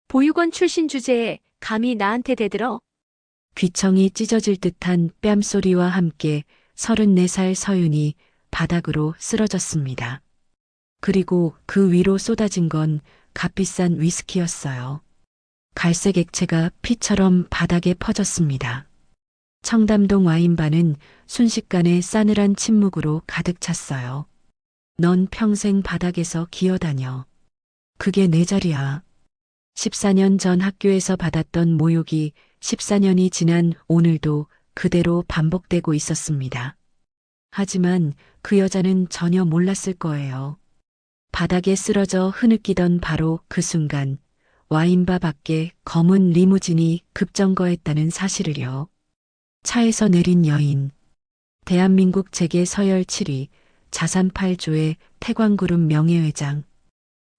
보육원 출신 주제에 감히 나한테 대들어? 귀청이 찢어질 듯한 뺨소리와 함께 34살 서윤이 바닥으로 쓰러졌습니다. 그리고 그 위로 쏟아진 건 값비싼 위스키였어요. 갈색 액체가 피처럼 바닥에 퍼졌습니다. 청담동 와인바는 순식간에 싸늘한 침묵으로 가득 찼어요. 넌 평생 바닥에서 기어다녀. 그게 내 자리야. 14년 전 학교에서 받았던 모욕이 14년이 지난 오늘도 그대로 반복되고 있었습니다. 하지만 그 여자는 전혀 몰랐을 거예요. 바닥에 쓰러져 흐느끼던 바로 그 순간 와인바 밖에 검은 리무진이 급정거했다는 사실을요. 차에서 내린 여인. 대한민국 재계 서열 7위, 자산 8조의 태광그룹 명예회장.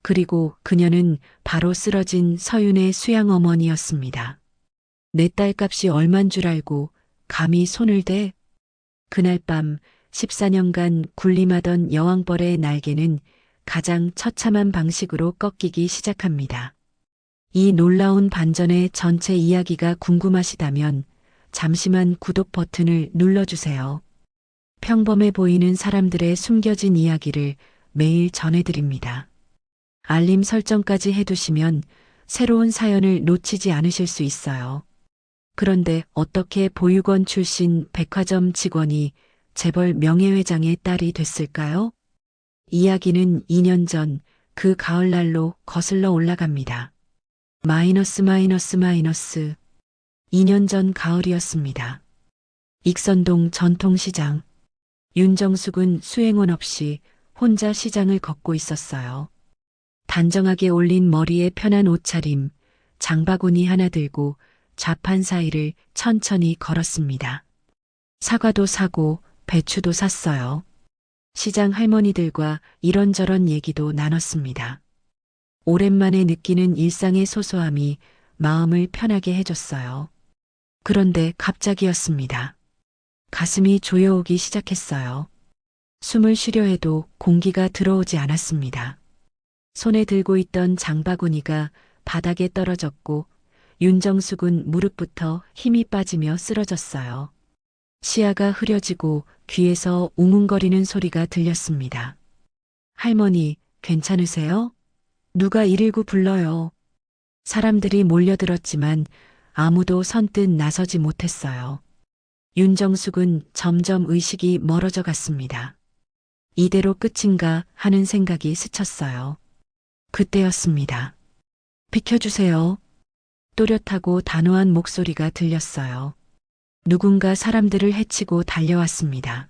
그리고 그녀는 바로 쓰러진 서윤의 수양 어머니였습니다. 내 딸값이 얼만 줄 알고 감히 손을 대? 그날 밤 14년간 군림하던 여왕벌의 날개는 가장 처참한 방식으로 꺾이기 시작합니다. 이 놀라운 반전의 전체 이야기가 궁금하시다면 잠시만 구독 버튼을 눌러주세요. 평범해 보이는 사람들의 숨겨진 이야기를 매일 전해드립니다. 알림 설정까지 해두시면 새로운 사연을 놓치지 않으실 수 있어요. 그런데 어떻게 보육원 출신 백화점 직원이 재벌 명예회장의 딸이 됐을까요? 이야기는 2년 전 그 가을날로 거슬러 올라갑니다. 마이너스 2년 전 가을이었습니다. 익선동 전통시장. 윤정숙은 수행원 없이 혼자 시장을 걷고 있었어요. 단정하게 올린 머리에 편한 옷차림, 장바구니 하나 들고 좌판 사이를 천천히 걸었습니다. 사과도 사고 배추도 샀어요. 시장 할머니들과 이런저런 얘기도 나눴습니다. 오랜만에 느끼는 일상의 소소함이 마음을 편하게 해줬어요. 그런데 갑자기였습니다. 가슴이 조여오기 시작했어요. 숨을 쉬려 해도 공기가 들어오지 않았습니다. 손에 들고 있던 장바구니가 바닥에 떨어졌고 윤정숙은 무릎부터 힘이 빠지며 쓰러졌어요. 시야가 흐려지고 귀에서 웅웅거리는 소리가 들렸습니다. 할머니, 괜찮으세요? 누가 119 불러요. 사람들이 몰려들었지만 아무도 선뜻 나서지 못했어요. 윤정숙은 점점 의식이 멀어져 갔습니다. 이대로 끝인가 하는 생각이 스쳤어요. 그때였습니다. 비켜주세요. 또렷하고 단호한 목소리가 들렸어요. 누군가 사람들을 해치고 달려왔습니다.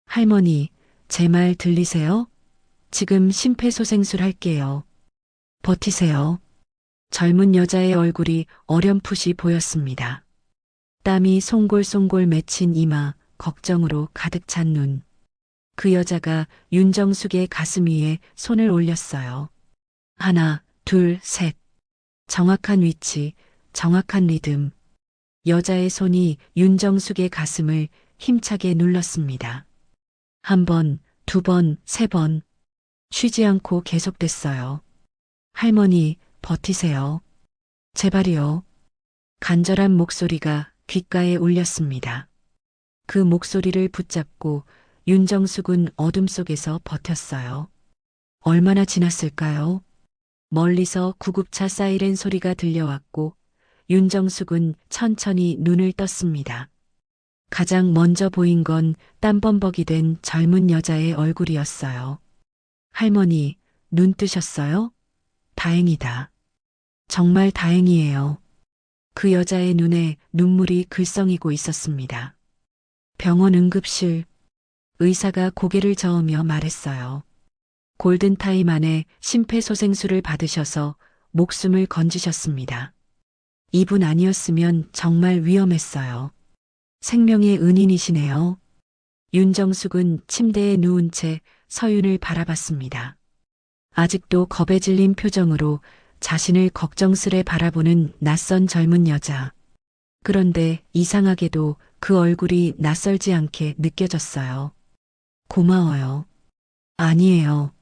할머니, 제 말 들리세요? 지금 심폐소생술 할게요. 버티세요. 젊은 여자의 얼굴이 어렴풋이 보였습니다. 땀이 송골송골 맺힌 이마, 걱정으로 가득 찬 눈. 그 여자가 윤정숙의 가슴 위에 손을 올렸어요. 하나, 둘, 셋. 정확한 위치, 정확한 리듬. 여자의 손이 윤정숙의 가슴을 힘차게 눌렀습니다. 한 번, 두 번, 세 번. 쉬지 않고 계속됐어요. 할머니, 버티세요. 제발이요. 간절한 목소리가 귓가에 울렸습니다. 그 목소리를 붙잡고 윤정숙은 어둠 속에서 버텼어요. 얼마나 지났을까요? 멀리서 구급차 사이렌 소리가 들려왔고 윤정숙은 천천히 눈을 떴습니다. 가장 먼저 보인 건 땀범벅이 된 젊은 여자의 얼굴이었어요. 할머니, 눈 뜨셨어요? 다행이다. 정말 다행이에요. 그 여자의 눈에 눈물이 글썽이고 있었습니다. 병원 응급실. 의사가 고개를 저으며 말했어요. 골든타임 안에 심폐소생술을 받으셔서 목숨을 건지셨습니다. 이분 아니었으면 정말 위험했어요. 생명의 은인이시네요. 윤정숙은 침대에 누운 채 서윤을 바라봤습니다. 아직도 겁에 질린 표정으로 자신을 걱정스레 바라보는 낯선 젊은 여자. 그런데 이상하게도 그 얼굴이 낯설지 않게 느껴졌어요. 고마워요. 아니에요.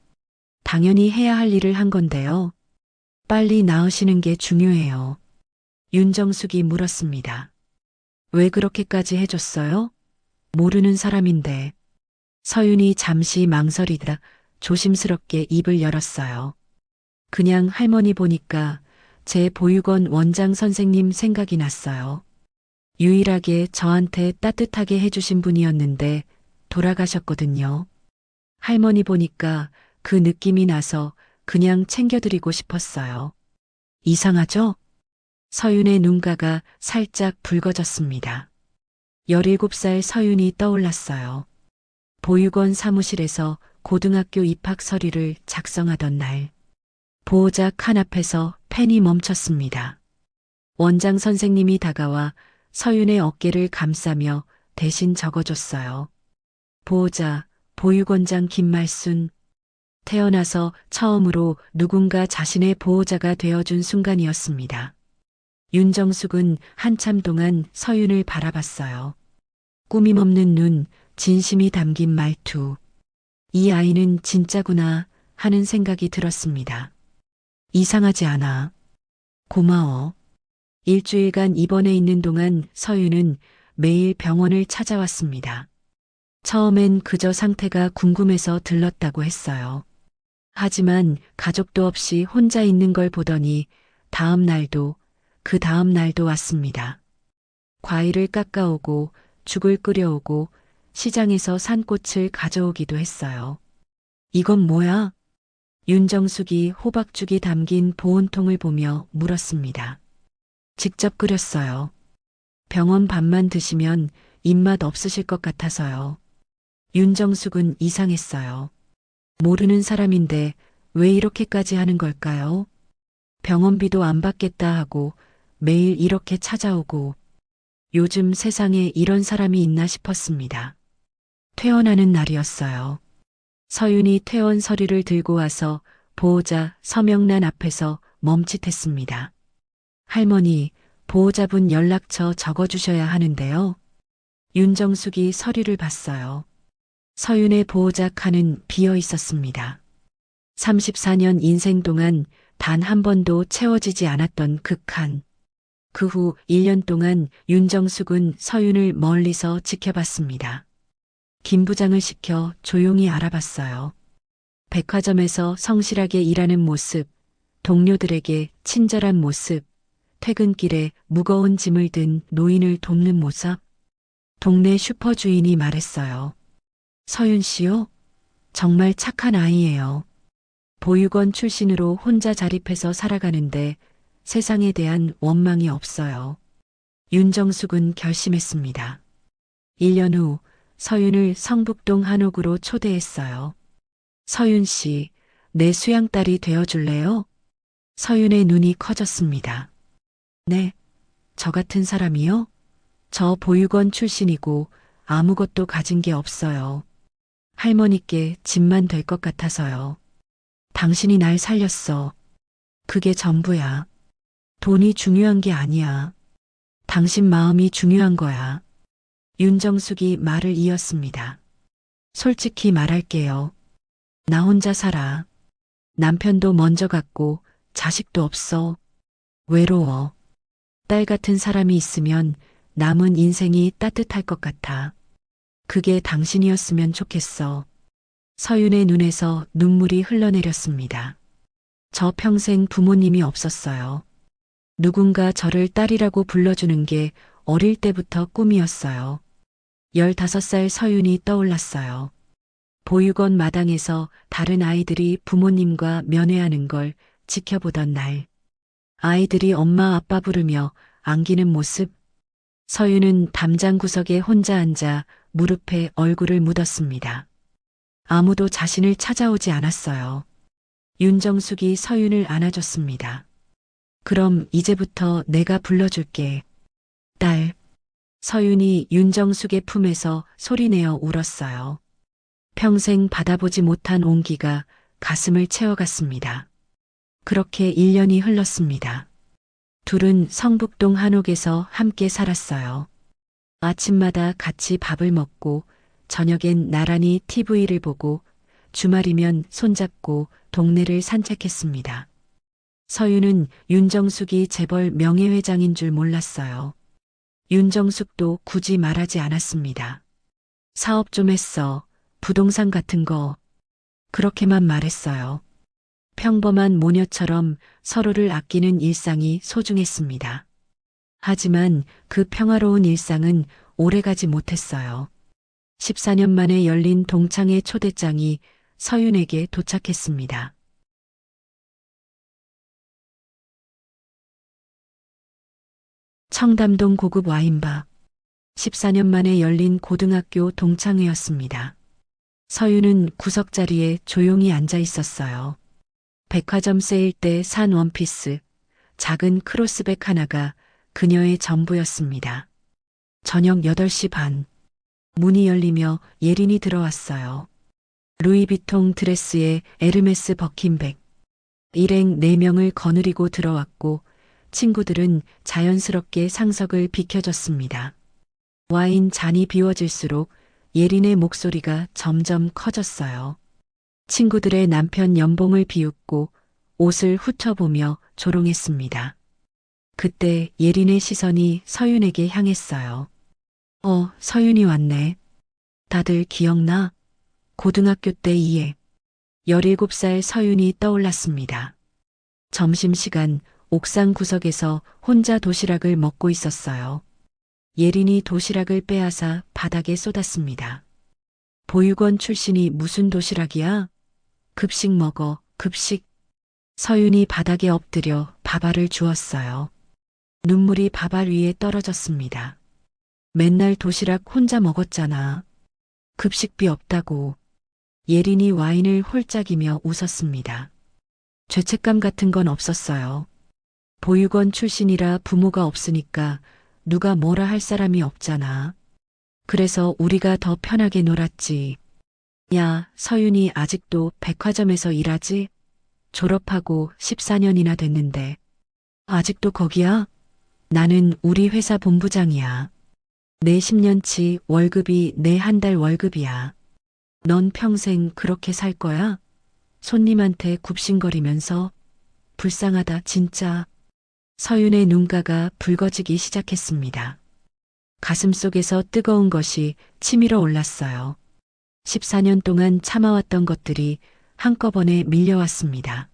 당연히 해야 할 일을 한 건데요. 빨리 나으시는 게 중요해요. 윤정숙이 물었습니다. 왜 그렇게까지 해줬어요? 모르는 사람인데. 서윤이 잠시 망설이다 조심스럽게 입을 열었어요. 그냥 할머니 보니까 제 보육원 원장 선생님 생각이 났어요. 유일하게 저한테 따뜻하게 해주신 분이었는데 돌아가셨거든요. 할머니 보니까 그 느낌이 나서 그냥 챙겨드리고 싶었어요. 이상하죠? 서윤의 눈가가 살짝 붉어졌습니다. 17살 서윤이 떠올랐어요. 보육원 사무실에서 고등학교 입학 서류를 작성하던 날, 보호자 칸 앞에서 펜이 멈췄습니다. 원장 선생님이 다가와 서윤의 어깨를 감싸며 대신 적어줬어요. 보호자, 보육원장 김말순. 태어나서 처음으로 누군가 자신의 보호자가 되어준 순간이었습니다. 윤정숙은 한참 동안 서윤을 바라봤어요. 꾸밈없는 눈, 진심이 담긴 말투. 이 아이는 진짜구나 하는 생각이 들었습니다. 이상하지 않아. 고마워. 일주일간 입원해 있는 동안 서윤은 매일 병원을 찾아왔습니다. 처음엔 그저 상태가 궁금해서 들렀다고 했어요. 하지만 가족도 없이 혼자 있는 걸 보더니 다음 날도 그 다음 날도 왔습니다. 과일을 깎아오고 죽을 끓여오고 시장에서 산 꽃을 가져오기도 했어요. 이건 뭐야? 윤정숙이 호박죽이 담긴 보온통을 보며 물었습니다. 직접 끓였어요. 병원 밥만 드시면 입맛 없으실 것 같아서요. 윤정숙은 이상했어요. 모르는 사람인데 왜 이렇게까지 하는 걸까요? 병원비도 안 받겠다 하고 매일 이렇게 찾아오고 요즘 세상에 이런 사람이 있나 싶었습니다. 퇴원하는 날이었어요. 서윤이 퇴원 서류를 들고 와서 보호자 서명란 앞에서 멈칫했습니다. 할머니, 보호자분 연락처 적어주셔야 하는데요. 윤정숙이 서류를 봤어요. 서윤의 보호자 칸은 비어 있었습니다. 34년 인생 동안 단 한 번도 채워지지 않았던 그 칸. 그 후 1년 동안 윤정숙은 서윤을 멀리서 지켜봤습니다. 김 부장을 시켜 조용히 알아봤어요. 백화점에서 성실하게 일하는 모습, 동료들에게 친절한 모습, 퇴근길에 무거운 짐을 든 노인을 돕는 모습. 동네 슈퍼 주인이 말했어요. 서윤 씨요? 정말 착한 아이예요. 보육원 출신으로 혼자 자립해서 살아가는데 세상에 대한 원망이 없어요. 윤정숙은 결심했습니다. 1년 후 서윤을 성북동 한옥으로 초대했어요. 서윤 씨, 내 수양딸이 되어줄래요? 서윤의 눈이 커졌습니다. 네, 저 같은 사람이요? 저 보육원 출신이고 아무것도 가진 게 없어요. 할머니께 짐만 될 것 같아서요. 당신이 날 살렸어. 그게 전부야. 돈이 중요한 게 아니야. 당신 마음이 중요한 거야. 윤정숙이 말을 이었습니다. 솔직히 말할게요. 나 혼자 살아. 남편도 먼저 갔고 자식도 없어. 외로워. 딸 같은 사람이 있으면 남은 인생이 따뜻할 것 같아. 그게 당신이었으면 좋겠어. 서윤의 눈에서 눈물이 흘러내렸습니다. 저 평생 부모님이 없었어요. 누군가 저를 딸이라고 불러주는 게 어릴 때부터 꿈이었어요. 15살 서윤이 떠올랐어요. 보육원 마당에서 다른 아이들이 부모님과 면회하는 걸 지켜보던 날. 아이들이 엄마 아빠 부르며 안기는 모습. 서윤은 담장 구석에 혼자 앉아 무릎에 얼굴을 묻었습니다. 아무도 자신을 찾아오지 않았어요. 윤정숙이 서윤을 안아줬습니다. 그럼 이제부터 내가 불러줄게. 딸. 서윤이 윤정숙의 품에서 소리내어 울었어요. 평생 받아보지 못한 온기가 가슴을 채워갔습니다. 그렇게 1년이 흘렀습니다. 둘은 성북동 한옥에서 함께 살았어요. 아침마다 같이 밥을 먹고 저녁엔 나란히 TV를 보고 주말이면 손잡고 동네를 산책했습니다. 서윤은 윤정숙이 재벌 명예회장인 줄 몰랐어요. 윤정숙도 굳이 말하지 않았습니다. 사업 좀 했어. 부동산 같은 거. 그렇게만 말했어요. 평범한 모녀처럼 서로를 아끼는 일상이 소중했습니다. 하지만 그 평화로운 일상은 오래가지 못했어요. 14년 만에 열린 동창회 초대장이 서윤에게 도착했습니다. 청담동 고급 와인바. 14년 만에 열린 고등학교 동창회였습니다. 서윤은 구석자리에 조용히 앉아 있었어요. 백화점 세일 때 산 원피스, 작은 크로스백 하나가 그녀의 전부였습니다. 저녁 8시 반. 문이 열리며 예린이 들어왔어요. 루이비통 드레스에 에르메스 버킨백. 일행 4명을 거느리고 들어왔고 친구들은 자연스럽게 상석을 비켜줬습니다. 와인 잔이 비워질수록 예린의 목소리가 점점 커졌어요. 친구들의 남편 연봉을 비웃고 옷을 훑어보며 조롱했습니다. 그때 예린의 시선이 서윤에게 향했어요. 서윤이 왔네. 다들 기억나? 고등학교 때 이해. 17살 서윤이 떠올랐습니다. 점심시간 옥상 구석에서 혼자 도시락을 먹고 있었어요. 예린이 도시락을 빼앗아 바닥에 쏟았습니다. 보육원 출신이 무슨 도시락이야? 급식 먹어, 급식. 서윤이 바닥에 엎드려 밥알을 주었어요. 눈물이 밥알 위에 떨어졌습니다. 맨날 도시락 혼자 먹었잖아. 급식비 없다고. 예린이 와인을 홀짝이며 웃었습니다. 죄책감 같은 건 없었어요. 보육원 출신이라 부모가 없으니까 누가 뭐라 할 사람이 없잖아. 그래서 우리가 더 편하게 놀았지. 야, 서윤이 아직도 백화점에서 일하지? 졸업하고 14년이나 됐는데. 아직도 거기야? 나는 우리 회사 본부장이야. 내 10년치 월급이 내 한 달 월급이야. 넌 평생 그렇게 살 거야? 손님한테 굽신거리면서. 불쌍하다, 진짜. 서윤의 눈가가 붉어지기 시작했습니다. 가슴속에서 뜨거운 것이 치밀어 올랐어요. 14년 동안 참아왔던 것들이 한꺼번에 밀려왔습니다.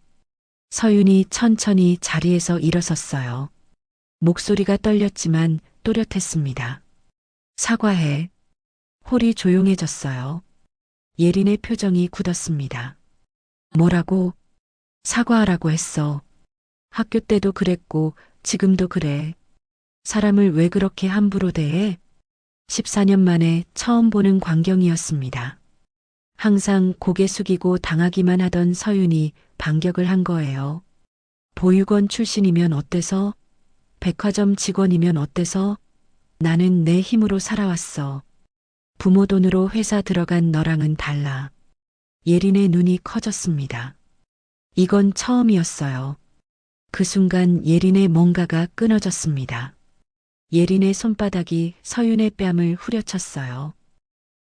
서윤이 천천히 자리에서 일어섰어요. 목소리가 떨렸지만 또렷했습니다. 사과해. 홀이 조용해졌어요. 예린의 표정이 굳었습니다. 뭐라고? 사과하라고 했어. 학교 때도 그랬고 지금도 그래. 사람을 왜 그렇게 함부로 대해? 14년 만에 처음 보는 광경이었습니다. 항상 고개 숙이고 당하기만 하던 서윤이 반격을 한 거예요. 보육원 출신이면 어때서? 백화점 직원이면 어때서? 나는 내 힘으로 살아왔어. 부모 돈으로 회사 들어간 너랑은 달라. 예린의 눈이 커졌습니다. 이건 처음이었어요. 그 순간 예린의 뭔가가 끊어졌습니다. 예린의 손바닥이 서윤의 뺨을 후려쳤어요.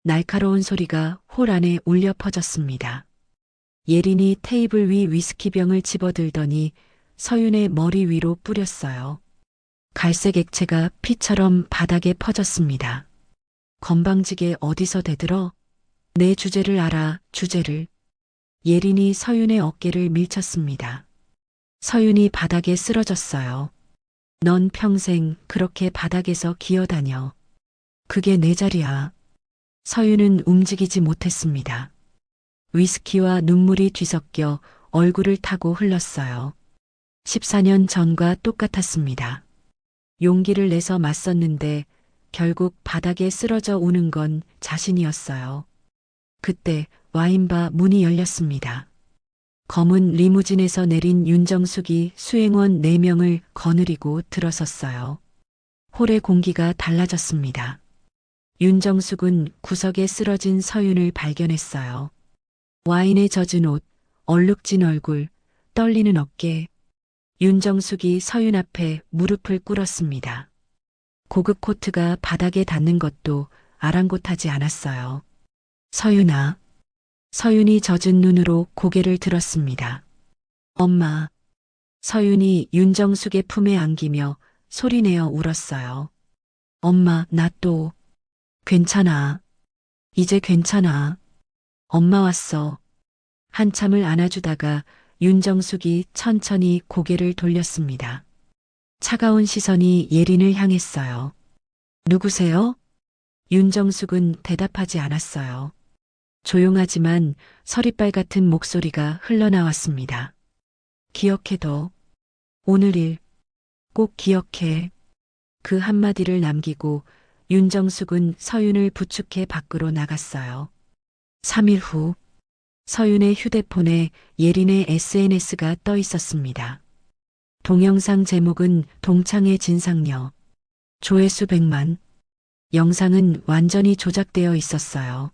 날카로운 소리가 홀 안에 울려 퍼졌습니다. 예린이 테이블 위 위스키병을 집어들더니 서윤의 머리 위로 뿌렸어요. 갈색 액체가 피처럼 바닥에 퍼졌습니다. 건방지게 어디서 대들어? 내 주제를 알아, 주제를. 예린이 서윤의 어깨를 밀쳤습니다. 서윤이 바닥에 쓰러졌어요. 넌 평생 그렇게 바닥에서 기어다녀. 그게 내 자리야. 서윤은 움직이지 못했습니다. 위스키와 눈물이 뒤섞여 얼굴을 타고 흘렀어요. 14년 전과 똑같았습니다. 용기를 내서 맞섰는데 결국 바닥에 쓰러져 우는 건 자신이었어요. 그때 와인바 문이 열렸습니다. 검은 리무진에서 내린 윤정숙이 수행원 4명을 거느리고 들어섰어요. 홀의 공기가 달라졌습니다. 윤정숙은 구석에 쓰러진 서윤을 발견했어요. 와인에 젖은 옷, 얼룩진 얼굴, 떨리는 어깨. 윤정숙이 서윤 앞에 무릎을 꿇었습니다. 고급 코트가 바닥에 닿는 것도 아랑곳하지 않았어요. 서윤아. 서윤이 젖은 눈으로 고개를 들었습니다. 엄마. 서윤이 윤정숙의 품에 안기며 소리내어 울었어요. 엄마, 나 또 괜찮아. 이제 괜찮아. 엄마 왔어. 한참을 안아주다가 윤정숙이 천천히 고개를 돌렸습니다. 차가운 시선이 예린을 향했어요. 누구세요? 윤정숙은 대답하지 않았어요. 조용하지만 서리빨 같은 목소리가 흘러나왔습니다. 기억해둬. 오늘 일 꼭 기억해. 그 한마디를 남기고 윤정숙은 서윤을 부축해 밖으로 나갔어요. 3일 후 서윤의 휴대폰에 예린의 SNS가 떠 있었습니다. 동영상 제목은 동창의 진상녀. 조회수 100만. 영상은 완전히 조작되어 있었어요.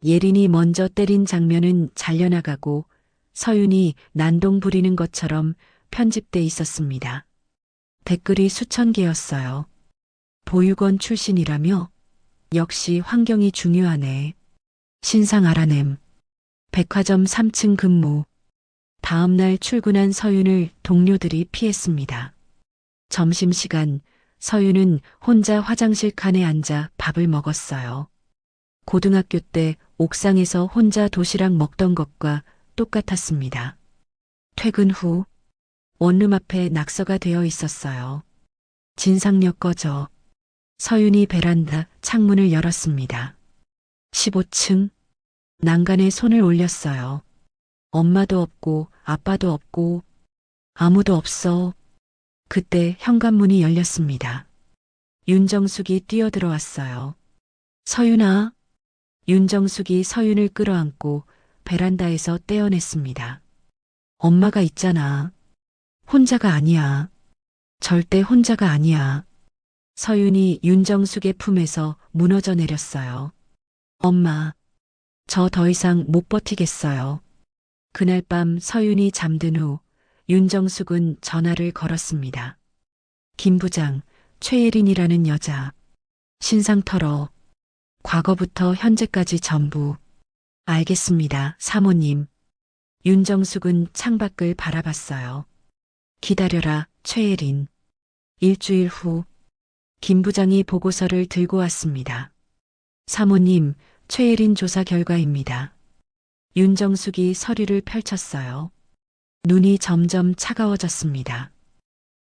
예린이 먼저 때린 장면은 잘려나가고 서윤이 난동 부리는 것처럼 편집돼 있었습니다. 댓글이 수천 개였어요. 보육원 출신이라며? 역시 환경이 중요하네. 신상 알아냄. 백화점 3층 근무. 다음날 출근한 서윤을 동료들이 피했습니다. 점심시간 서윤은 혼자 화장실 칸에 앉아 밥을 먹었어요. 고등학교 때 옥상에서 혼자 도시락 먹던 것과 똑같았습니다. 퇴근 후 원룸 앞에 낙서가 되어 있었어요. 진상녀 꺼져. 서윤이 베란다 창문을 열었습니다. 15층. 난간에 손을 올렸어요. 엄마도 없고 아빠도 없고 아무도 없어. 그때 현관문이 열렸습니다. 윤정숙이 뛰어들어왔어요. 서윤아. 윤정숙이 서윤을 끌어안고 베란다에서 떼어냈습니다. 엄마가 있잖아. 혼자가 아니야. 절대 혼자가 아니야. 서윤이 윤정숙의 품에서 무너져 내렸어요. 엄마, 저 더 이상 못 버티겠어요. 그날 밤 서윤이 잠든 후 윤정숙은 전화를 걸었습니다. 김 부장, 최예린이라는 여자. 신상 털어. 과거부터 현재까지 전부. 알겠습니다, 사모님. 윤정숙은 창밖을 바라봤어요. 기다려라, 최예린. 일주일 후, 김 부장이 보고서를 들고 왔습니다. 사모님, 최예린 조사 결과입니다. 윤정숙이 서류를 펼쳤어요. 눈이 점점 차가워졌습니다.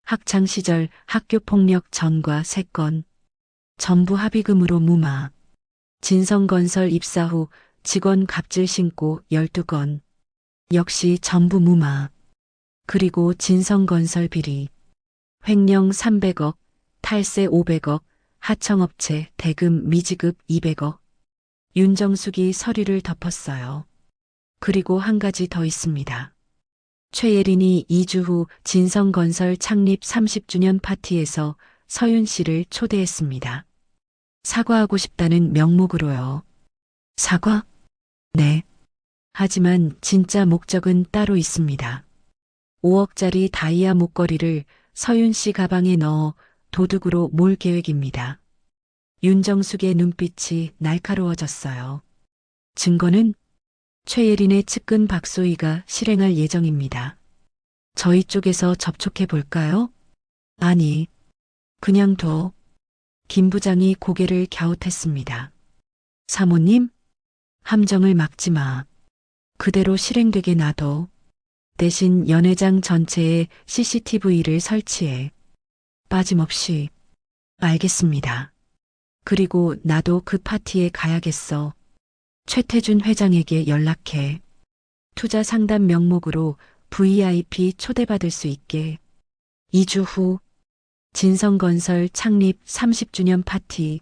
학창시절 학교폭력 전과 3건, 전부 합의금으로 무마. 진성건설 입사 후 직원 갑질 신고 12건, 역시 전부 무마. 그리고 진성건설 비리, 횡령 300억, 탈세 500억, 하청업체 대금 미지급 200억. 윤정숙이 서류를 덮었어요. 그리고 한 가지 더 있습니다. 최예린이 2주 후 진성건설 창립 30주년 파티에서 서윤 씨를 초대했습니다. 사과하고 싶다는 명목으로요. 사과? 네. 하지만 진짜 목적은 따로 있습니다. 5억짜리 다이아 목걸이를 서윤 씨 가방에 넣어 도둑으로 몰 계획입니다. 윤정숙의 눈빛이 날카로워졌어요. 증거는 최예린의 측근 박소희가 실행할 예정입니다. 저희 쪽에서 접촉해 볼까요? 아니, 그냥 둬. 김 부장이 고개를 갸웃했습니다. 사모님, 함정을 막지 마. 그대로 실행되게 놔둬. 대신 연회장 전체에 CCTV를 설치해. 빠짐없이. 알겠습니다. 그리고 나도 그 파티에 가야겠어. 최태준 회장에게 연락해. 투자 상담 명목으로 VIP 초대받을 수 있게. 2주 후 진성건설 창립 30주년 파티.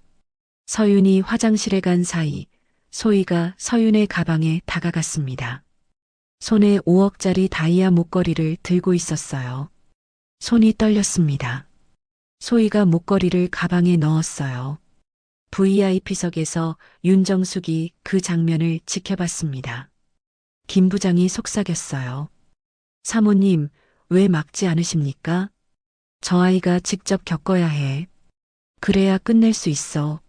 서윤이 화장실에 간 사이 소희가 서윤의 가방에 다가갔습니다. 손에 5억짜리 다이아 목걸이를 들고 있었어요. 손이 떨렸습니다. 소희가 목걸이를 가방에 넣었어요. VIP석에서 윤정숙이 그 장면을 지켜봤습니다. 김 부장이 속삭였어요. 사모님, 왜 막지 않으십니까? 저 아이가 직접 겪어야 해. 그래야 끝낼 수 있어.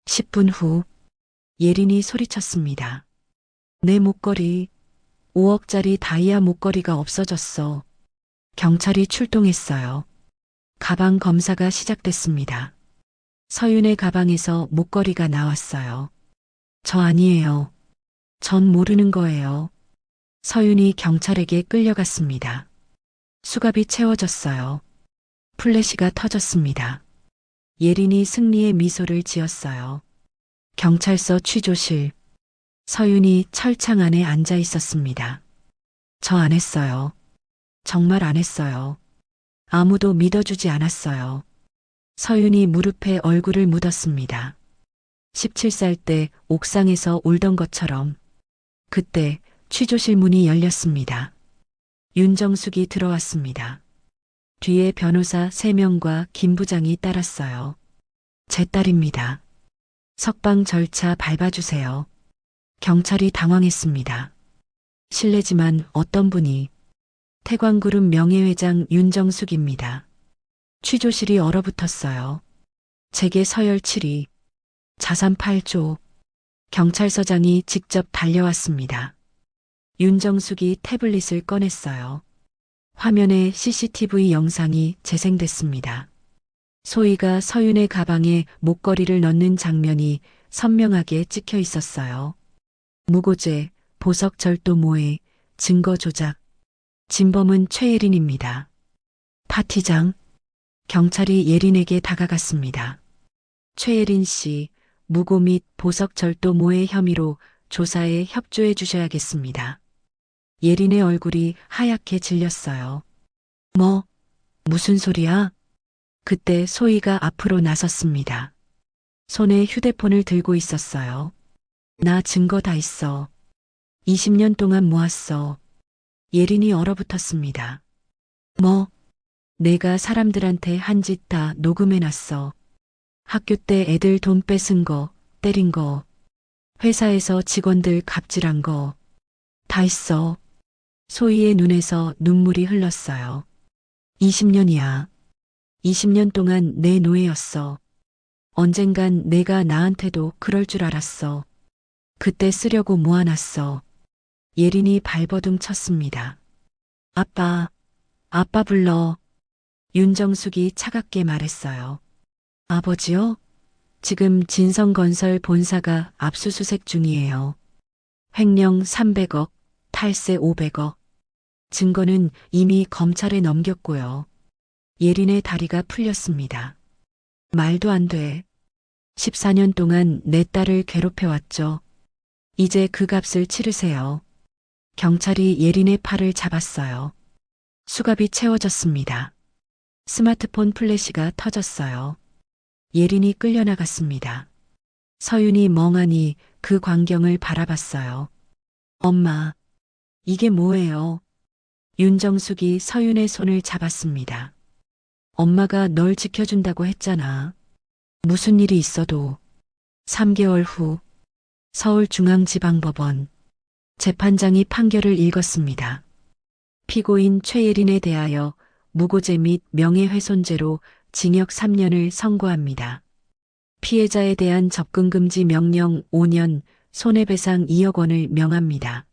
10분 후, 예린이 소리쳤습니다. 내 목걸이, 5억짜리 다이아 목걸이가 없어졌어. 경찰이 출동했어요. 가방 검사가 시작됐습니다. 서윤의 가방에서 목걸이가 나왔어요. 저 아니에요. 전 모르는 거예요. 서윤이 경찰에게 끌려갔습니다. 수갑이 채워졌어요. 플래시가 터졌습니다. 예린이 승리의 미소를 지었어요. 경찰서 취조실. 서윤이 철창 안에 앉아 있었습니다. 저 안 했어요. 정말 안 했어요. 아무도 믿어주지 않았어요. 서윤이 무릎에 얼굴을 묻었습니다. 17살 때 옥상에서 울던 것처럼. 그때 취조실 문이 열렸습니다. 윤정숙이 들어왔습니다. 뒤에 변호사 3명과 김 부장이 따랐어요. 제 딸입니다. 석방 절차 밟아주세요. 경찰이 당황했습니다. 실례지만 어떤 분이? 태광그룹 명예회장 윤정숙입니다. 취조실이 얼어붙었어요. 제게 서열 7위, 자산 8조. 경찰서장이 직접 달려왔습니다. 윤정숙이 태블릿을 꺼냈어요. 화면에 CCTV 영상이 재생됐습니다. 소희가 서윤의 가방에 목걸이를 넣는 장면이 선명하게 찍혀 있었어요. 무고죄, 보석절도 모해, 증거 조작. 진범은 최예린입니다. 파티장. 경찰이 예린에게 다가갔습니다. 최예린 씨, 무고 및 보석절도 모해 혐의로 조사에 협조해 주셔야겠습니다. 예린의 얼굴이 하얗게 질렸어요. 무슨 소리야? 그때 소희가 앞으로 나섰습니다. 손에 휴대폰을 들고 있었어요. 나 증거 다 있어. 20년 동안 모았어. 예린이 얼어붙었습니다. 내가 사람들한테 한 짓 다 녹음해놨어. 학교 때 애들 돈 뺏은 거, 때린 거, 회사에서 직원들 갑질한 거, 다 있어. 소희의 눈에서 눈물이 흘렀어요. 20년이야. 20년 동안 내 노예였어. 언젠간 내가 나한테도 그럴 줄 알았어. 그때 쓰려고 모아놨어. 예린이 발버둥 쳤습니다. 아빠 불러. 윤정숙이 차갑게 말했어요. 아버지요? 지금 진성건설 본사가 압수수색 중이에요. 횡령 300억, 탈세 500억. 증거는 이미 검찰에 넘겼고요. 예린의 다리가 풀렸습니다. 말도 안 돼. 14년 동안 내 딸을 괴롭혀왔죠. 이제 그 값을 치르세요. 경찰이 예린의 팔을 잡았어요. 수갑이 채워졌습니다. 스마트폰 플래시가 터졌어요. 예린이 끌려나갔습니다. 서윤이 멍하니 그 광경을 바라봤어요. 엄마, 이게 뭐예요? 윤정숙이 서윤의 손을 잡았습니다. 엄마가 널 지켜준다고 했잖아. 무슨 일이 있어도. 3개월 후 서울중앙지방법원 재판장이 판결을 읽었습니다. 피고인 최예린에 대하여 무고죄 및 명예훼손죄로 징역 3년을 선고합니다. 피해자에 대한 접근금지 명령 5년, 손해배상 2억 원을 명합니다.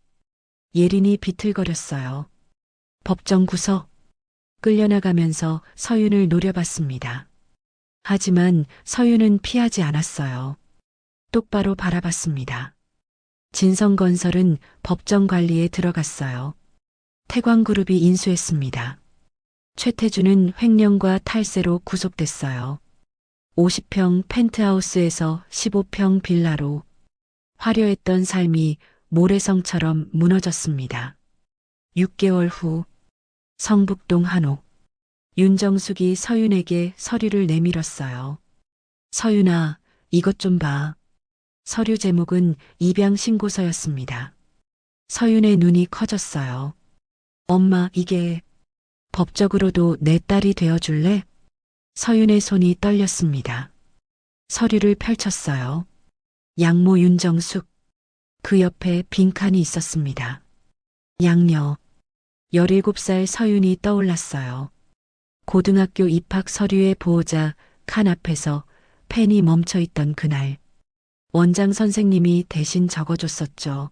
예린이 비틀거렸어요. 법정 구석. 끌려나가면서 서윤을 노려봤습니다. 하지만 서윤은 피하지 않았어요. 똑바로 바라봤습니다. 진성건설은 법정 관리에 들어갔어요. 태광그룹이 인수했습니다. 최태준은 횡령과 탈세로 구속됐어요. 50평 펜트하우스에서 15평 빌라로 화려했던 삶이 모래성처럼 무너졌습니다. 6개월 후 성북동 한옥. 윤정숙이 서윤에게 서류를 내밀었어요. 서윤아, 이것 좀 봐. 서류 제목은 입양신고서였습니다. 서윤의 눈이 커졌어요. 엄마, 이게 법적으로도 내 딸이 되어줄래? 서윤의 손이 떨렸습니다. 서류를 펼쳤어요. 양모 윤정숙. 그 옆에 빈칸이 있었습니다. 양녀. 17살 서윤이 떠올랐어요. 고등학교 입학 서류의 보호자 칸 앞에서 펜이 멈춰있던 그날. 원장 선생님이 대신 적어줬었죠.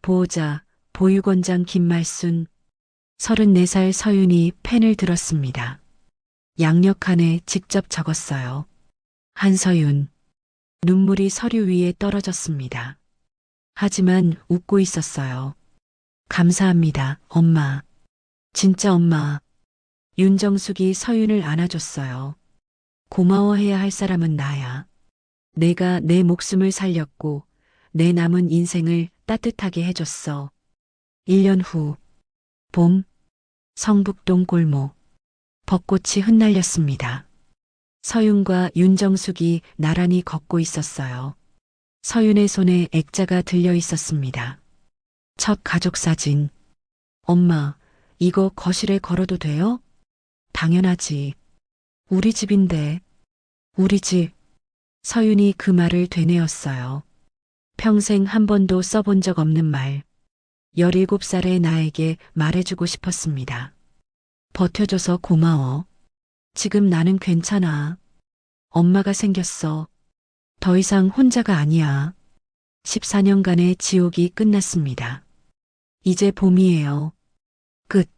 보호자, 보육원장 김말순. 34살 서윤이 펜을 들었습니다. 양력칸에 직접 적었어요. 한서윤. 눈물이 서류 위에 떨어졌습니다. 하지만 웃고 있었어요. 감사합니다, 엄마. 진짜 엄마. 윤정숙이 서윤을 안아줬어요. 고마워해야 할 사람은 나야. 내가 내 목숨을 살렸고 내 남은 인생을 따뜻하게 해줬어. 1년 후, 봄, 성북동 골목. 벚꽃이 흩날렸습니다. 서윤과 윤정숙이 나란히 걷고 있었어요. 서윤의 손에 액자가 들려 있었습니다. 첫 가족 사진. 엄마, 이거 거실에 걸어도 돼요? 당연하지. 우리 집인데. 우리 집. 서윤이 그 말을 되뇌었어요. 평생 한 번도 써본 적 없는 말. 17살의 나에게 말해주고 싶었습니다. 버텨줘서 고마워. 지금 나는 괜찮아. 엄마가 생겼어. 더 이상 혼자가 아니야. 14년간의 지옥이 끝났습니다. 이제 봄이에요. 끝.